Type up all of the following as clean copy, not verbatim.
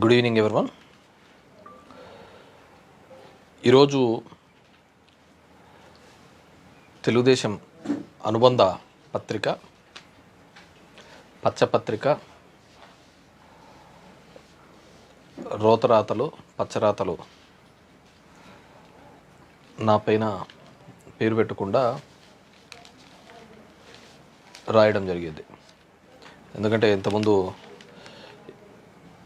Good evening everyone. ఈరోజు తెలుగుదేశం అనుబంధ పత్రిక పచ్చపత్రిక రోతరాతలు పచ్చరాతలు నా పైన పేరు పెట్టకుండా రాయడం జరిగేది. ఎందుకంటే ఇంతకుముందు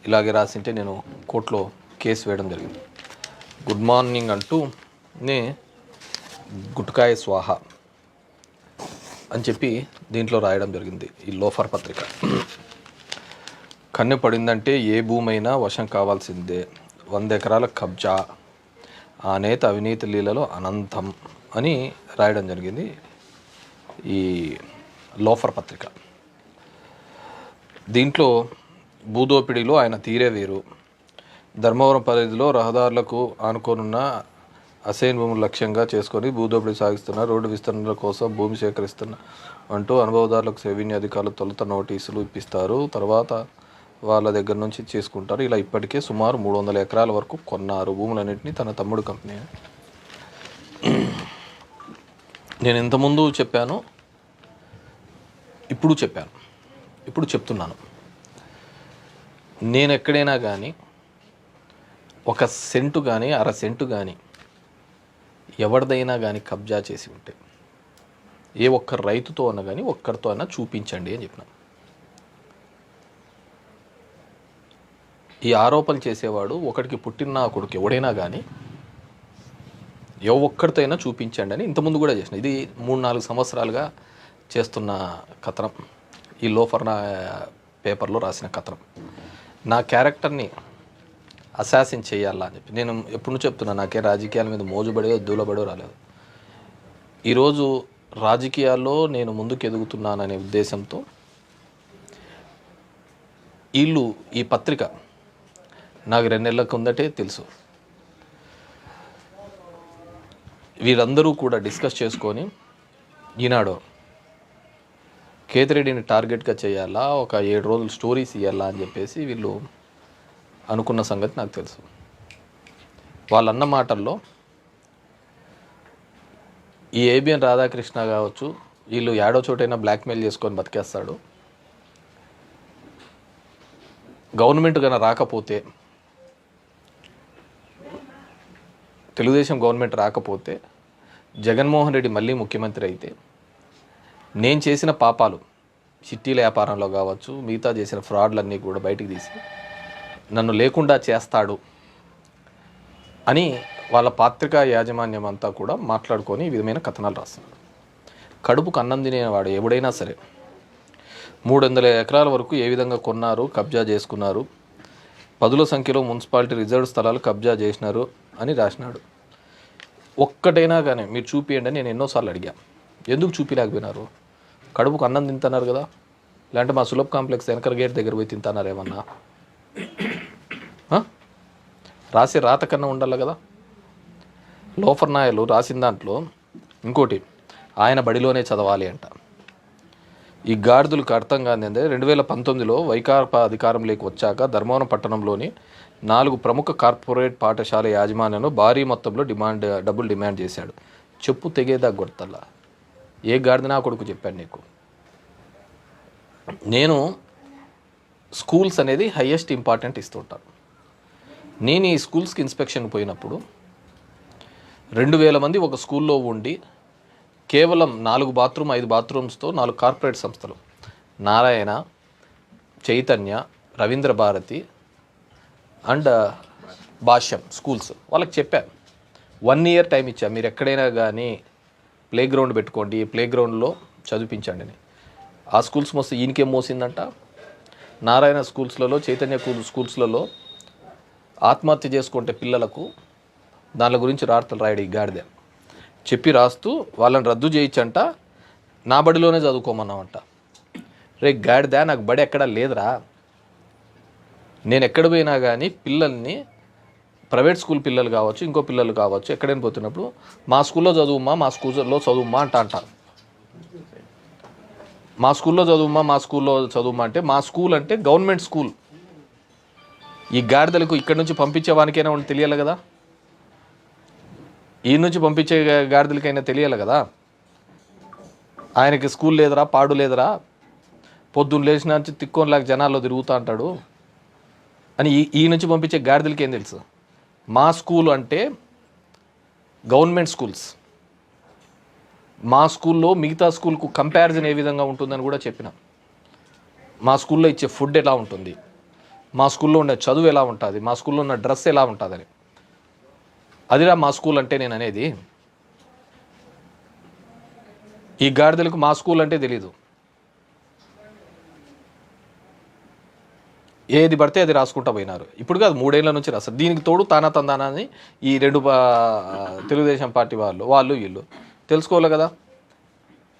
ఇలాగే రాసింటే నేను కోర్టులో కేసు వేయడం జరిగింది. గుడ్ మార్నింగ్ అంటూ గుట్కాయ స్వాహ అని చెప్పి దీంట్లో రాయడం జరిగింది. ఈ లోఫర్ పత్రిక కన్ను పడిందంటే ఏ భూమైనా వశం కావాల్సిందే, 100 ఎకరాల కబ్జా, ఆ నేత అవినీతి లీలలో అనంతం అని రాయడం జరిగింది ఈ లోఫర్ పత్రిక. దీంట్లో భూదోపిడీలో ఆయన తీరే వేరు, ధర్మవరం పరిధిలో రహదారులకు ఆనుకోనున్న అసైన్ భూములు లక్ష్యంగా చేసుకొని భూదోపిడీ సాగిస్తున్న, రోడ్డు విస్తరణల కోసం భూమి సేకరిస్తున్న అంటూ అనుభవదారులకు రెవెన్యూ అధికారులు తొలుత నోటీసులు ఇప్పిస్తారు, తర్వాత వాళ్ళ దగ్గర నుంచి చేసుకుంటారు. ఇలా ఇప్పటికే సుమారు 300 ఎకరాల వరకు కొన్నారు. భూములన్నింటినీ తన తమ్ముడు కంపెనీ. నేను ఇంతకుముందు చెప్పాను, ఇప్పుడు చెప్తున్నాను. నేను ఎక్కడైనా కానీ 1 సెంటు కానీ 1/2 సెంటు కానీ ఎవరిదైనా కానీ కబ్జా చేసి ఉంటే ఏ ఒక్క రైతుతో అన్నా కానీ ఒక్కరితో అయినా చూపించండి అని చెప్పిన. ఈ ఆరోపణలు చేసేవాడు ఒకటికి పుట్టిన కొడుకు ఎవడైనా కానీ ఒక్కరితో అయినా చూపించండి అని ఇంతకుముందు కూడా చేసిన. ఇది 3-4 సంవత్సరాలుగా చేస్తున్న కథనం. ఈ లోఫర్ పేపర్లో రాసిన కథనం. నా క్యారెక్టర్ని అసాసిన్ చేయాలా అని చెప్పి నేను ఎప్పుడు చెప్తున్నా. నాకే రాజకీయాల మీద మోజుబడో దూలబడో రాలేదు. ఈరోజు రాజకీయాల్లో నేను ముందుకు ఎదుగుతున్నాననే ఉద్దేశంతో ఈ పత్రిక నాకు 2 నెలల కిందటే తెలుసు. వీరందరూ కూడా డిస్కస్ చేసుకొని ఈనాడు కేతిరెడ్డిని టార్గెట్గా చేయాలా, ఒక 7 రోజులు స్టోరీస్ ఇవ్వాలా అని చెప్పేసి వీళ్ళు అనుకున్న సంగతి నాకు తెలుసు. వాళ్ళన్న మాటల్లో ఈ ఏబిఎన్ రాధాకృష్ణ కావచ్చు, వీళ్ళు ఏడో చోటైనా బ్లాక్మెయిల్ చేసుకొని బతికేస్తాడు, గవర్నమెంట్ కన్నా రాకపోతే, తెలుగుదేశం గవర్నమెంట్ రాకపోతే, జగన్మోహన్ రెడ్డి మళ్ళీ ముఖ్యమంత్రి అయితే నేను చేసిన పాపాలు చిట్టీల వ్యాపారంలో కావచ్చు, మిగతా చేసిన ఫ్రాడ్లన్నీ కూడా బయటికి తీసి నన్ను లేకుండా చేస్తాడు అని వాళ్ళ పత్రికా యాజమాన్యం అంతా కూడా మాట్లాడుకొని ఈ విధమైన కథనాలు రాస్తున్నారు. కడుపుకు అన్నం తినేవాడు ఎవడైనా సరే 300 ఎకరాల వరకు ఏ విధంగా కొన్నారు, కబ్జా చేసుకున్నారు, 10ల సంఖ్యలో మున్సిపాలిటీ రిజర్వ్ స్థలాలు కబ్జా చేసినారు అని రాసినాడు. ఒక్కటైనా కానీ మీరు చూపియండి అని నేను ఎన్నోసార్లు అడిగా. ఎందుకు చూపించలేకపోయినారు? కడుపుకు అన్నం తింటున్నారు కదా, లేదంటే మా సులభ్ కాంప్లెక్స్ వెనకర గేట్ దగ్గర పోయి తింటున్నారు ఏమన్నా? రాసే రాత కన్నా ఉండాలి కదా. లోఫర్ నాయలు రాసిన దాంట్లో ఇంకోటి, ఆయన బడిలోనే చదవాలి అంట. ఈ గాడిదలకు అర్థం కానిదే 2019లో వైకాపా అధికారంలోకి వచ్చాక ధర్మవరం పట్టణంలోని 4 ప్రముఖ కార్పొరేట్ పాఠశాల యాజమాన్యంలో భారీ మొత్తంలో డబ్బులు డిమాండ్ చేశాడు. చెప్పు తెగేదా కొడతల్లా. ఏ గాడిద నా కొడుకు చెప్పాను నీకు? నేను స్కూల్స్ అనేది హయ్యెస్ట్ ఇంపార్టెంట్ ఇస్తుంటాను. నేను ఈ స్కూల్స్కి ఇన్స్పెక్షన్ పోయినప్పుడు 2000 మంది ఒక స్కూల్లో ఉండి కేవలం 4 బాత్రూమ్ 5 బాత్రూమ్స్తో 4 కార్పొరేట్ సంస్థలు, నారాయణ, చైతన్య, రవీంద్ర భారతి అండ్ భాష్యం స్కూల్స్, వాళ్ళకి చెప్పాను 1 ఇయర్ టైం ఇచ్చా. మీరు ఎక్కడైనా కానీ ప్లే గ్రౌండ్ పెట్టుకోండి, ప్లే గ్రౌండ్లో చదివించండి అని. ఆ స్కూల్స్ మోస్తే ఈయనకేం మోసిందంట. నారాయణ స్కూల్స్లలో, చైతన్య స్కూల్స్లలో ఆత్మహత్య చేసుకుంటే పిల్లలకు దాని గురించి రాతలు రాయడు ఈ గాడిద. చెప్పి రాస్తూ వాళ్ళని రద్దు చేయించంట, నా బడిలోనే చదువుకోమన్నామంట. రే గాడిద, నాకు బడి ఎక్కడా లేదురా. నేను ఎక్కడ పోయినా కానీ పిల్లల్ని, ప్రైవేట్ స్కూల్ పిల్లలు కావచ్చు, ఇంకో పిల్లలు కావచ్చు, ఎక్కడైనా పోతున్నప్పుడు మా స్కూల్లో చదువుమ్మా, మా స్కూల్లో చదువుమ్మా అంటారు. మా స్కూల్లో చదువుమ్మా అంటే మా స్కూల్ అంటే గవర్నమెంట్ స్కూల్. ఈ గాడిదలకు ఇక్కడి నుంచి పంపించే వానికైనా తెలియాలి కదా, ఈ నుంచి పంపించే గాడిదలకైనా తెలియాలి కదా. ఆయనకి స్కూల్ లేదురా, పాడు లేదురా, పొద్దున్న లేచిన నుంచి తిక్కోనిలాగా జనాల్లో తిరుగుతూ అంటాడు అని ఈ నుంచి పంపించే గాడిదలకి ఏం తెలుసు. మా స్కూల్ అంటే గవర్నమెంట్ స్కూల్స్, మా స్కూల్లో మిగతా స్కూల్కు కంపారిజన్ ఏ విధంగా ఉంటుందని కూడా చెప్పిన. మా స్కూల్లో ఇచ్చే ఫుడ్ ఎలా ఉంటుంది, మా స్కూల్లో ఉండే చదువు ఎలా ఉంటుంది, మా స్కూల్లో ఉన్న డ్రెస్ ఎలా ఉంటుందని. అదిరా మా స్కూల్ అంటే నేను అనేది. ఈ గాడిదలకు మా స్కూల్ అంటే తెలీదు. ఏది పడితే అది రాసుకుంటా పోయినారు. ఇప్పుడు కాదు, 3 ఏళ్ల నుంచి రాస్తారు. దీనికి తోడు తానా తందానాన్ని ఈ 2 తెలుగుదేశం పార్టీ వాళ్ళు వీళ్ళు తెలుసుకోవాలి కదా.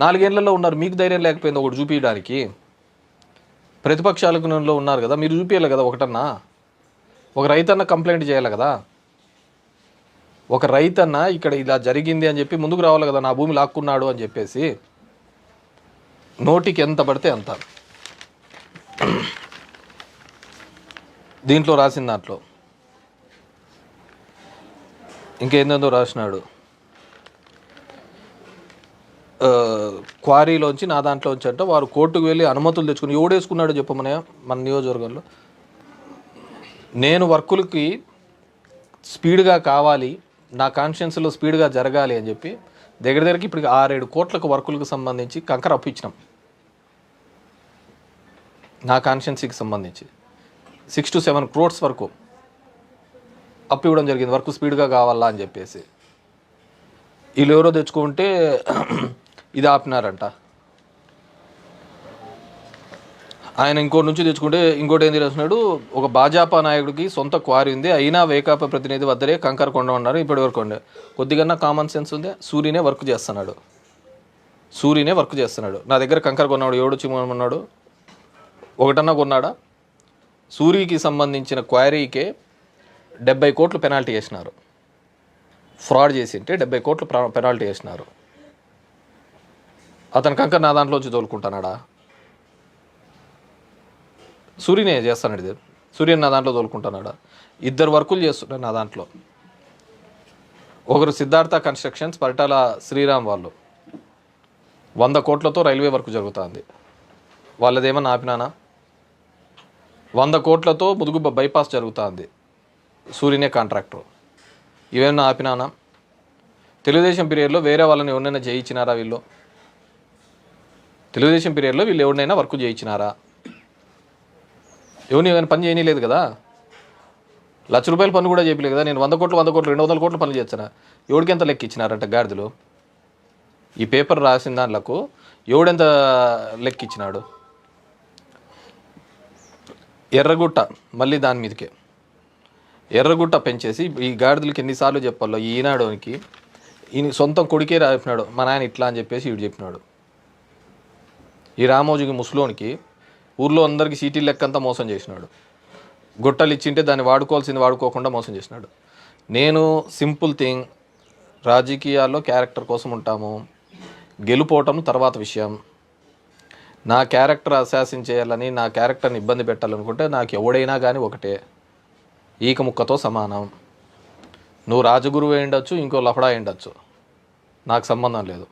4 ఏళ్లలో ఉన్నారు, మీకు ధైర్యం లేకపోయింది ఒకటి చూపించడానికి. ప్రతిపక్షాలకు ఉన్నారు కదా, మీరు చూపించాలి కదా ఒకటన్నా. ఒక రైతన్న కంప్లైంట్ చేయాలి కదా, ఒక రైతన్న ఇక్కడ ఇలా జరిగింది అని చెప్పి ముందుకు రావాలి కదా, నా భూమి లాక్కున్నాడు అని చెప్పేసి. నోటికి ఎంత పడితే అంత. దీంట్లో రాసిన దాంట్లో ఇంకేందో రాసినాడు, క్వారీలోంచి నా దాంట్లోంచి అంటే వారు కోర్టుకు వెళ్ళి అనుమతులు తెచ్చుకుని ఎవడేసుకున్నాడో చెప్పమనే మన నియోజకవర్గంలో. నేను వర్కులకి స్పీడ్గా కావాలి, నా కాన్షియన్స్లో స్పీడ్గా జరగాలి అని చెప్పి దగ్గరికి ఇప్పుడు 6-7 కోట్లకు వర్కులకు సంబంధించి కంకర అప్పించినాం. నా కాన్షియన్సీకి సంబంధించి 6 to 7 crores వరకు అప్పు ఇవ్వడం జరిగింది, వర్క్ స్పీడ్గా కావాలా అని చెప్పేసి. వీళ్ళు ఎవరో తెచ్చుకుంటే ఇది ఆపినారంట. ఆయన ఇంకోటి నుంచి తెచ్చుకుంటే ఇంకోటి ఏం రాసినాడు, ఒక భాజపా నాయకుడికి సొంత క్వారీ ఉంది, అయినా వేకాపా ప్రతినిధి వద్దరే కంకర కొండ ఉన్నారు, ఇప్పటి వరకు ఉండే. కొద్దిగా కామన్ సెన్స్ ఉంది. సూర్యనే వర్క్ చేస్తున్నాడు. నా దగ్గర కంకర కొన్నాడు, ఎవడు చిమ్మన్నాడు, ఒకటన్నా కొన్నాడా? సూర్యకి సంబంధించిన క్వారీకే 70 కోట్లు పెనాల్టీ వేసినారు. ఫ్రాడ్ చేసింటే 70 కోట్లు పెనాల్టీ వేసినారు. అతని కంకర నా దాంట్లోంచి తోలుకుంటానాడా? సూర్యనే చేస్తాడు ఇది, సూర్యని నా దాంట్లో తోలుకుంటున్నాడా? 2 వర్కులు చేస్తున్నాడు నా దాంట్లో. ఒకరు సిద్ధార్థ కన్స్ట్రక్షన్స్, పరిటాల శ్రీరామ్ వాళ్ళు 100 కోట్లతో రైల్వే వర్క్ జరుగుతుంది. వాళ్ళదేమన్నా ఆపినానా? 100 కోట్లతో ముదుగు బైపాస్ జరుగుతుంది, సూర్యనే కాంట్రాక్టర్. ఇవేమన్నా ఆపినానా? తెలుగుదేశం పీరియడ్లో వేరే వాళ్ళని ఎవరినైనా చేయించినారా? తెలుగుదేశం పీరియడ్లో వీళ్ళు ఎవరినైనా వర్క్ చేయించినారా? ఎవరిని ఏమైనా పని చేయలేదు కదా. ₹1,00,000 పని కూడా చేయలేదు కదా. నేను 100 కోట్లు 200 కోట్ల పనులు చేస్తాను. ఎవడికి ఎంత లెక్క ఇచ్చినారంట గాడిదలు? ఈ పేపర్ రాసిన దాంట్లకు ఎవడెంత లెక్క ఇచ్చినాడు? ఎర్రగుట్ట, మళ్ళీ దాని మీదకే ఎర్రగుట్ట పెంచేసి ఈ గాడిదలకి ఎన్నిసార్లు చెప్పాలో. ఈనాడుకి ఈయన సొంతం కొడుకే రాపినాడు, మా నాయన ఇట్లా అని చెప్పేసి వీడు చెప్పినాడు. ఈ రామోజీకి ముసలోనికి ఊర్లో అందరికీ సీటీ లెక్కంతా మోసం చేసినాడు. గుట్టలు ఇచ్చింటే దాన్ని వాడుకోవాల్సింది వాడుకోకుండా మోసం చేసినాడు. నేను సింపుల్ థింగ్, రాజకీయాల్లో క్యారెక్టర్ కోసం ఉంటాము, గెలుపోవటం తర్వాత విషయం. నా క్యారెక్టర్ అసాసిన్ చేయాలని, నా క్యారెక్టర్ని ఇబ్బంది పెట్టాలనుకుంటే నాకు ఎవడైనా కానీ ఒకటే, ఈక ముక్కతో సమానం. నువ్వు రాజగురువు అయ్యుండొచ్చు, ఇంకో లఫడా అయ్యుండొచ్చు, నాకు సంబంధం లేదు.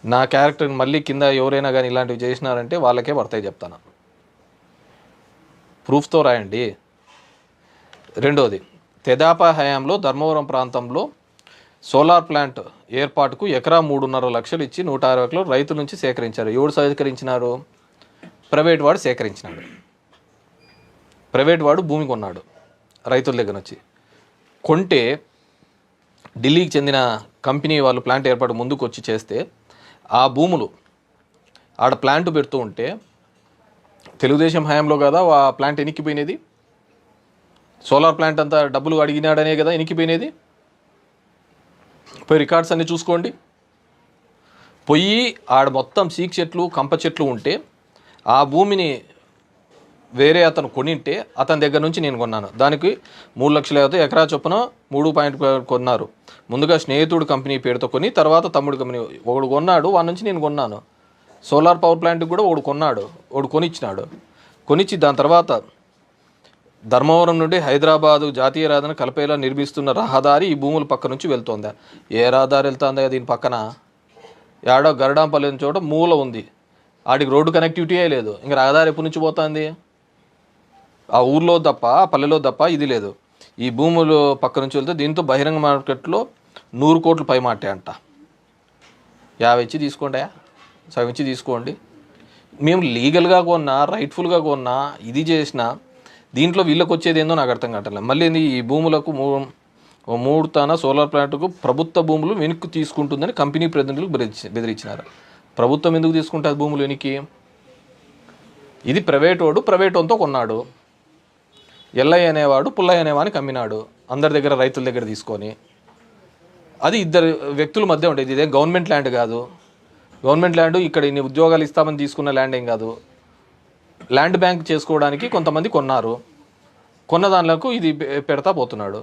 నా క్యారెక్టర్ని మళ్ళీ కింద ఎవరైనా కానీ ఇలాంటివి చేసినారంటే వాళ్ళకే పడతాయి చెప్తాను. ప్రూఫ్తో రాయండి. రెండోది, తెదాపా హయాంలో ధర్మవరం ప్రాంతంలో సోలార్ ప్లాంట్ ఏర్పాటుకు ఎకరా 3.5 లక్షలు ఇచ్చి 160 ఎకరాలు రైతుల నుంచి సేకరించారు. ఎవడు సేకరించినారు? ప్రైవేట్ వాడు సేకరించినాడు. ప్రైవేట్ వాడు భూమి కొన్నాడు రైతుల దగ్గర నుంచి. కొంటే ఢిల్లీకి చెందిన కంపెనీ వాళ్ళు ప్లాంట్ ఏర్పాటు ముందుకు వచ్చి చేస్తే ఆ భూములు ఆడ ప్లాంట్ పెడుతూ ఉంటే తెలుగుదేశం హయాంలో కదా ఆ ప్లాంట్ ఎనిక్కిపోయినది. సోలార్ ప్లాంట్ అంతా డబ్బులు అడిగినాడనే కదా ఎనిక్కిపోయినది. పోయి రికార్డ్స్ అన్నీ చూసుకోండి. పొయ్యి ఆడ మొత్తం సీక్ చెట్లు కంప చెట్లు ఉంటే ఆ భూమిని వేరే అతను కొనింటే అతని దగ్గర నుంచి నేను కొన్నాను. దానికి 3 లక్షలు అయితే ఎకరా చొప్పున 3 కొన్నారు. ముందుగా స్నేహితుడు కంపెనీ పేరుతో కొని, తర్వాత తమ్ముడు కంపెనీ ఒకడు కొన్నాడు, వాడి నుంచి నేను కొన్నాను. సోలార్ పవర్ ప్లాంట్కి కూడా ఒకడు కొన్నాడు, ఒకడు కొనిచ్చినాడు. కొనిచ్చి దాని తర్వాత ధర్మవరం నుండి హైదరాబాదు జాతీయ రహదారిని కలిపేలా నిర్మిస్తున్న రహదారి ఈ భూముల పక్క నుంచి వెళ్తోందా? ఏ రహదారి వెళ్తుందా? దీని పక్కన ఏడో గరడాంపల్లి చోట మూల ఉంది, ఆడికి రోడ్డు కనెక్టివిటీయే లేదు. ఇంకా రహదారి ఎప్పటి నుంచి పోతుంది? ఆ ఊర్లో తప్ప, ఆ పల్లెలో తప్ప ఇది లేదు. ఈ భూములు పక్క నుంచి వెళ్తే దీంతో బహిరంగ మార్కెట్లో 100 కోట్లు పైమాటే అంట. 50 ఇచ్చి తీసుకోండి, సగం ఇచ్చి తీసుకోండి. మేము లీగల్గా కొన్నా, రైట్ఫుల్గా కొన్నా, ఇది చేసినా దీంట్లో వీళ్ళకి వచ్చేది ఏందో నాకు అర్థం కావట్లేదు. మళ్ళీ ఈ భూములకు 3 తాన సోలార్ ప్లాంట్కు ప్రభుత్వ భూములు వెనక్కి తీసుకుంటుందని కంపెనీ ప్రతినిధులకు బెదిరించినారు. ప్రభుత్వం ఎందుకు తీసుకుంటుంది భూములు వెనక్కి? ఇది ప్రైవేటోతో కొన్నాడు. ఎల్లయ్య అనేవాడు పుల్లయ్య అనేవాడిని కమ్మినాడు, అందరి దగ్గర రైతుల దగ్గర తీసుకొని. అది ఇద్దరు వ్యక్తుల మధ్య ఉండేది. ఇదే గవర్నమెంట్ ల్యాండ్ కాదు. గవర్నమెంట్ ల్యాండ్ ఇక్కడ ఇన్ని ఉద్యోగాలు ఇస్తామని తీసుకున్న ల్యాండ్ ఏం కాదు. ల్యాండ్ బ్యాంక్ చేసుకోవడానికి కొంతమంది కొన్నారు, కొన్న దానిలకు ఇది పెడతా పోతున్నాడు.